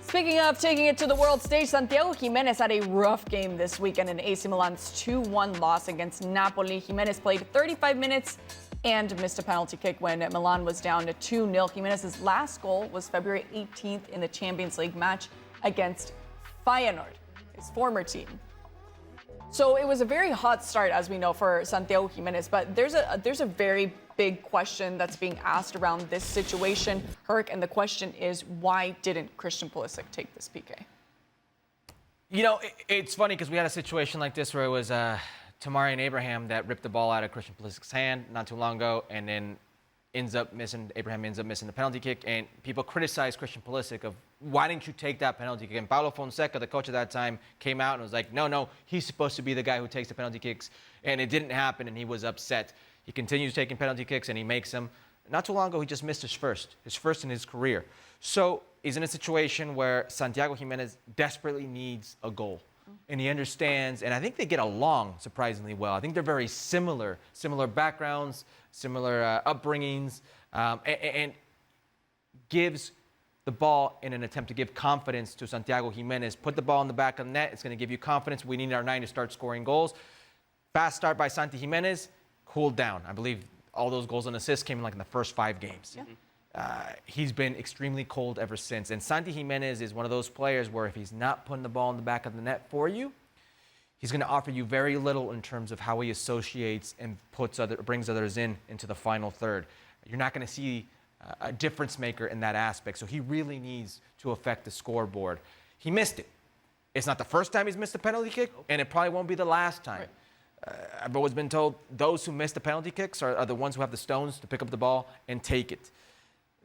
Speaking of taking it to the world stage, Santiago Giménez had a rough game this weekend in AC Milan's 2-1 loss against Napoli. Gimenez played 35 minutes and missed a penalty kick when Milan was down to 2-0. Gimenez's last goal was February 18th in the Champions League match against Feyenoord, his former team. So it was a very hot start, as we know, for Santiago Giménez, but there's a very big question that's being asked around this situation, Herc, and the question is, why didn't Christian Pulisic take this PK? You know, it's funny because we had a situation like this where it was Tamari and Abraham that ripped the ball out of Christian Pulisic's hand not too long ago, and then Abraham ends up missing the penalty kick, and people criticize Christian Pulisic of, why didn't you take that penalty kick? And Paulo Fonseca, the coach at that time, came out and was like, no, he's supposed to be the guy who takes the penalty kicks, and it didn't happen, and he was upset. He continues taking penalty kicks, and he makes them. Not too long ago, he just missed his first in his career. So he's in a situation where Santiago Giménez desperately needs a goal. And he understands, and I think they get along surprisingly well. I think they're very similar backgrounds, similar upbringings, and gives the ball in an attempt to give confidence to Santiago Giménez. Put the ball in the back of the net. It's going to give you confidence. We need our 9 to start scoring goals. Fast start by Santi Giménez. Cooled down. I believe all those goals and assists came in the first 5 games. Yeah. He's been extremely cold ever since. And Santi Giménez is one of those players where if he's not putting the ball in the back of the net for you, he's going to offer you very little in terms of how he associates and brings others into the final third. You're not going to see a difference maker in that aspect. So he really needs to affect the scoreboard. He missed it. It's not the first time he's missed a penalty kick, and it probably won't be the last time. Right. I've always been told those who miss the penalty kicks are the ones who have the stones to pick up the ball and take it.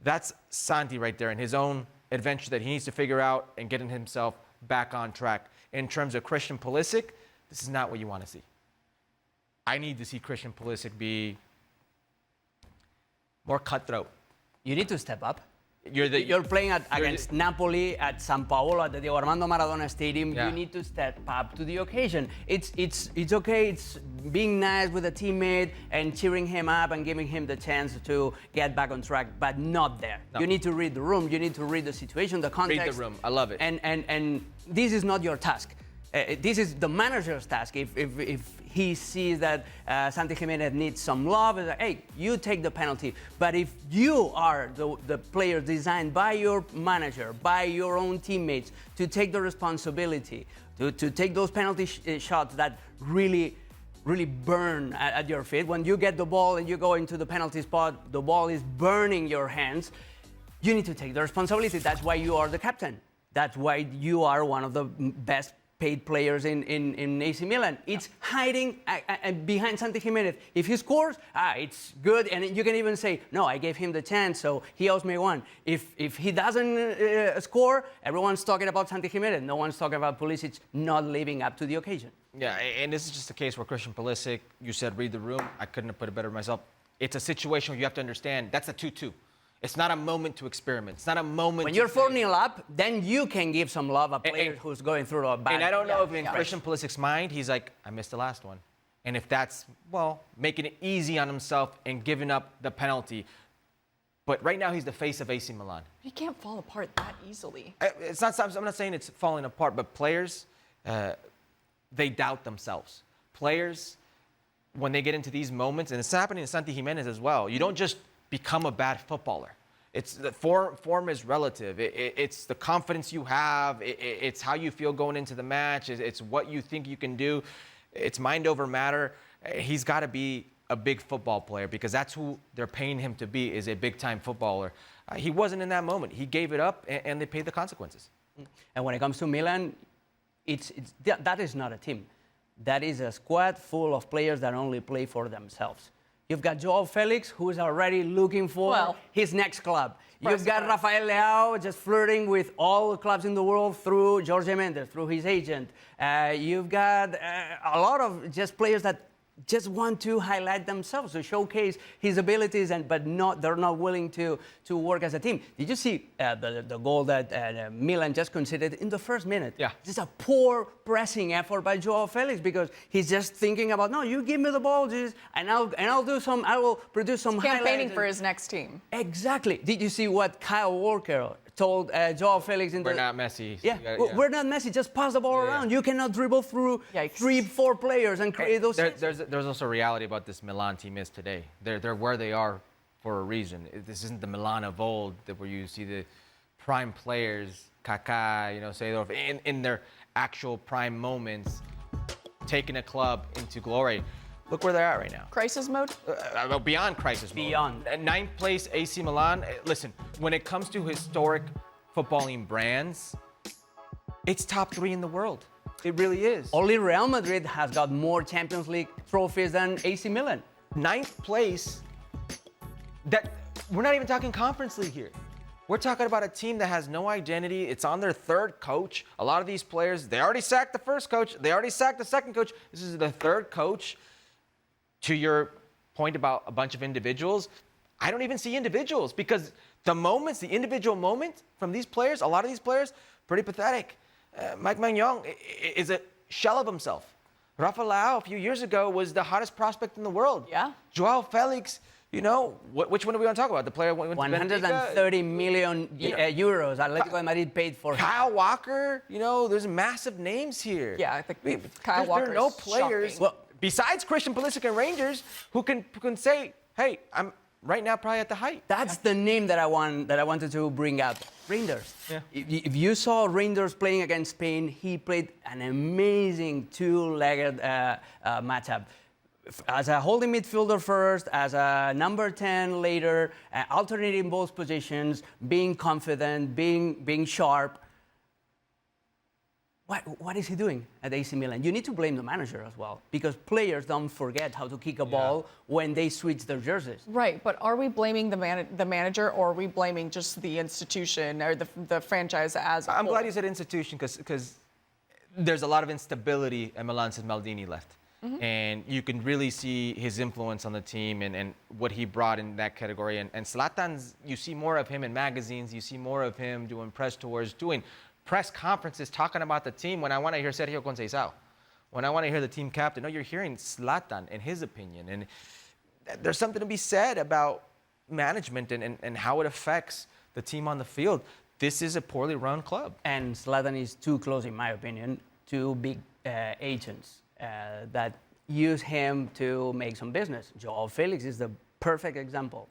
That's Santi right there in his own adventure that he needs to figure out and getting himself back on track. In terms of Christian Pulisic, this is not what you want to see. I need to see Christian Pulisic be more cutthroat. You need to step up. You're playing against Napoli at San Paolo at the Diego Armando Maradona Stadium. Yeah. You need to step up to the occasion. It's okay. It's being nice with a teammate and cheering him up and giving him the chance to get back on track, but not there. No. You need to read the room. You need to read the situation, the context. Read the room. I love it. And this is not your task. This is the manager's task. If he sees that Santi Giménez needs some love, it's like, hey, you take the penalty. But if you are the player designed by your manager, by your own teammates, to take the responsibility, to take those penalty shots that really burn at your feet, when you get the ball and you go into the penalty spot, the ball is burning your hands, you need to take the responsibility. That's why you are the captain. That's why you are one of the best paid players in AC Milan. It's hiding behind Santi Giménez. If he scores, it's good, and you can even say, no, I gave him the chance, so he owes me one. If he doesn't score, everyone's talking about Santi Giménez. No one's talking about Pulisic not living up to the occasion. Yeah, and this is just a case where Christian Pulisic, you said read the room. I couldn't have put it better myself. It's a situation where you have to understand that's a 2-2. It's not a moment to experiment. It's not a moment. When you're 4-0 up, then you can give some love a player who's going through a bad. And I don't know if in Christian Pulisic's mind, he's like, I missed the last one. And if that's, well, making it easy on himself and giving up the penalty. But right now, he's the face of AC Milan. He can't fall apart that easily. I'm not saying it's falling apart, but players, they doubt themselves. Players, when they get into these moments, and it's happening to Santi Giménez as well, you don't just become a bad footballer. It's the form is relative. It's the confidence you have. It's how you feel going into the match. It's what you think you can do. It's mind over matter. He's got to be a big football player because that's who they're paying him to be, is a big-time footballer. He wasn't in that moment. He gave it up, and they paid the consequences. And when it comes to Milan, that is not a team. That is a squad full of players that only play for themselves. You've got Joao Felix, who is already looking for his next club. You've got Rafael Leao just flirting with all the clubs in the world through Gimenez, through his agent. You've got a lot of just players that just want to highlight themselves, to showcase his abilities, but they're not willing to work as a team. Did you see the goal that Milan just conceded in the first minute? Yeah. It's a poor pressing effort by Joao Felix because he's just thinking about, no, you give me the ball, and I will produce some highlights. Campaigning for his next team. Exactly. Did you see what Kyle Walker told Joao Felix in We're the... not Messi. Yeah, we're not Messi. Just pass the ball around. You cannot dribble through Yikes. 3-4 players and create those. There's also a reality about this Milan team is today. They're where they are for a reason. This isn't the Milan of old where you see the prime players, Kaká, Seedorf, in their actual prime moments, taking a club into glory. Look where they're at right now. Crisis mode? Beyond crisis mode. Beyond. Ninth place AC Milan. Listen, when it comes to historic footballing brands, it's top 3 in the world. It really is. Only Real Madrid has got more Champions League trophies than AC Milan. Ninth place. That we're not even talking Conference League here. We're talking about a team that has no identity. It's on their 3rd coach. A lot of these players, they already sacked the 1st coach. They already sacked the 2nd coach. This is the 3rd coach. To your point about a bunch of individuals, I don't even see individuals because the individual moment from these players, a lot of these players, pretty pathetic. Mike Maignan is a shell of himself. Rafa Leao a few years ago was the hottest prospect in the world. Yeah. Joao Felix, which one are we going to talk about? The player went to 130 million euros Atletico de Madrid paid for him. Kyle Walker, there's massive names here. Yeah, I think Kyle Walker There are no is players. shocking. Besides Christian Pulisic and Rangers, who can say, hey, I'm right now probably at the height. That's the name that I wanted to bring up. Rangers. Yeah. If you saw Rangers playing against Spain, he played an amazing 2-legged matchup. As a holding midfielder first, as a number 10 later, alternating both positions, being confident, being sharp. What is he doing at AC Milan? You need to blame the manager as well, because players don't forget how to kick a ball when they switch their jerseys. Right, but are we blaming the manager, or are we blaming just the institution or the franchise as a I'm whole? glad you said institution because there's a lot of instability at Milan since Maldini left. And you can really see his influence on the team and what he brought in that category. And Zlatan's, you see more of him in magazines. You see more of him doing press tours, doing press conferences, talking about the team. When I want to hear Sergio Conceição, when I want to hear the team captain, no, you're hearing Zlatan and his opinion. And there's something to be said about management and how it affects the team on the field. This is a poorly run club. And Zlatan is too close, in my opinion, to big agents that use him to make some business. Joao Felix is the perfect example.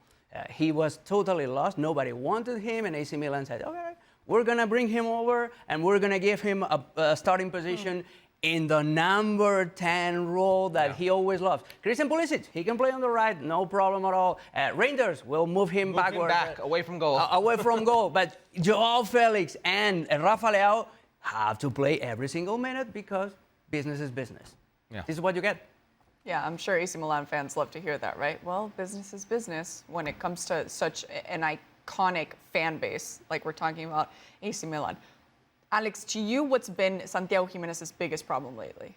He was totally lost. Nobody wanted him, and AC Milan said, okay, we're going to bring him over, and we're going to give him a starting position in the number 10 role that he always loves. Christian Pulisic, he can play on the right, no problem at all. Rangers will move him backward. Away from goal. Away from goal. But Joao Felix and Rafa Leao have to play every single minute because business is business. Yeah. This is what you get. Yeah, I'm sure AC Milan fans love to hear that, right? Well, business is business when it comes to such an iconic fan base like we're talking about AC Milan. Alex, to you, what's been Santiago Gimenez's biggest problem lately?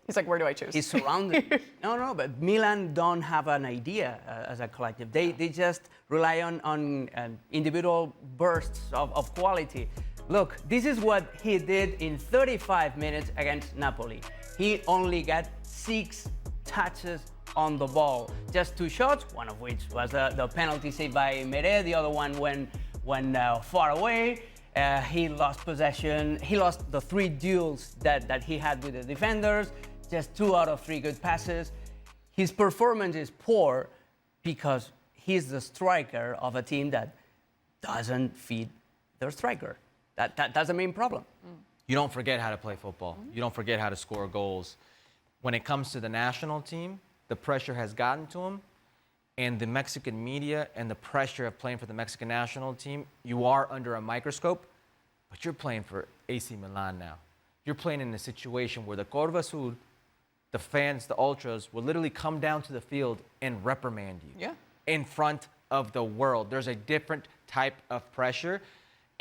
He's like, where do I choose? He's surrounded. No, but Milan don't have an idea as a collective. They just rely on individual bursts of quality. Look, this is what he did in 35 minutes against Napoli. He only got 6 touches on the ball. Just 2 shots, one of which was the penalty saved by Gimenez. The other one went far away. He lost possession. He lost the 3 duels that he had with the defenders. Just 2 out of 3 good passes. His performance is poor because he's the striker of a team that doesn't feed their striker. That's the main problem. You don't forget how to play football. You don't forget how to score goals. When it comes to the national team, the pressure has gotten to him. And the Mexican media and the pressure of playing for the Mexican national team, you are under a microscope, but you're playing for AC Milan now. You're playing in a situation where the Corva Azul, the fans, the ultras, will literally come down to the field and reprimand you in front of the world. There's a different type of pressure.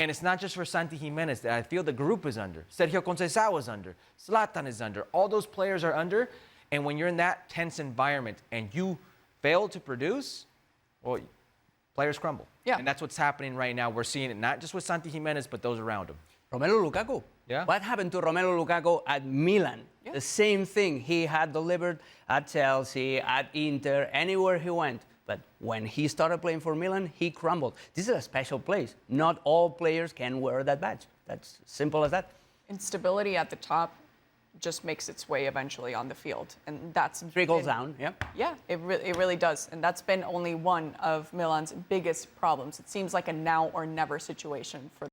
And it's not just for Santi Giménez that I feel the group is under. Sergio Conceição is under. Zlatan is under. All those players are under. And when you're in that tense environment and you fail to produce, well, players crumble. Yeah. And that's what's happening right now. We're seeing it not just with Santi Giménez, but those around him. Romelu Lukaku. Yeah. What happened to Romelu Lukaku at Milan? The same thing he had delivered at Chelsea, at Inter, anywhere he went. But when he started playing for Milan, he crumbled. This is a special place. Not all players can wear that badge. That's simple as that. Instability at the top just makes its way eventually on the field. And that's Trickles down, yeah. Yeah, it really does. And that's been only one of Milan's biggest problems. It seems like a now or never situation for